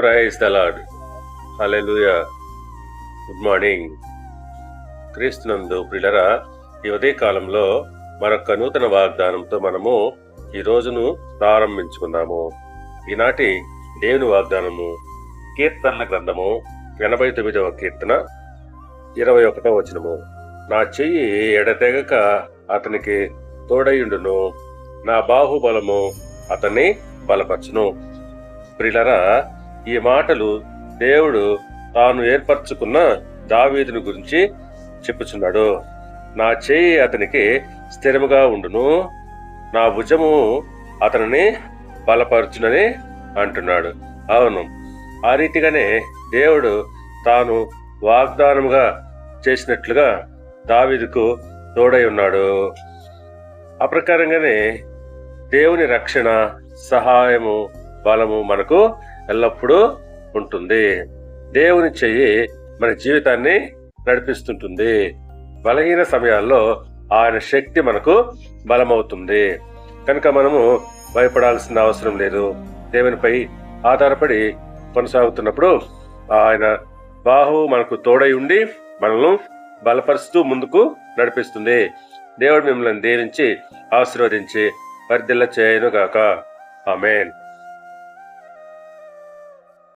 Praise the lord. Hallelujah. Good morning. క్రీస్తునందు ప్రియులారా, ఈ ఉదయ కాలంలో మరొక నూతన వాగ్దానంతో మనము ఈ రోజును ప్రారంభించుకుందాము. ఈనాటి దేవుని వాగ్దానము కీర్తనల గ్రంథము 89వ కీర్తన 21వ వచనము. నా చెయ్యి ఎడతెగక అతనికి తోడయుండును, నా బాహుబలము అతన్ని బలపరచును. ప్రియులారా, ఈ మాటలు దేవుడు తాను ఏర్పరచుకున్న దావీదుని గురించి చెప్పుచున్నాడు. నా చేయి అతనికి స్థిరముగా ఉండును, నా భుజము అతనిని బలపరచునని అంటున్నాడు. అవును, ఆ రీతిగానే దేవుడు తాను వాగ్దానముగా చేసినట్లుగా దావీదుకు తోడై ఉన్నాడు. ఆ ప్రకారంగానే దేవుని రక్షణ, సహాయము, బలము మనకు ఎల్లప్పుడూ ఉంటుంది. దేవుని చెయ్యి మన జీవితాన్ని నడిపిస్తుంటుంది. బలహీన సమయాల్లో ఆయన శక్తి మనకు బలమవుతుంది. కనుక మనము భయపడాల్సిన అవసరం లేదు. దేవునిపై ఆధారపడి కొనసాగుతున్నప్పుడు ఆయన బాహువు మనకు తోడై ఉండి మనల్ని బలపరుస్తూ ముందుకు నడిపిస్తుంది. దేవుడు మిమ్మల్ని దీవించి ఆశీర్వదించి వర్ధిల్ల చేయనుగాక. ఆమేన్.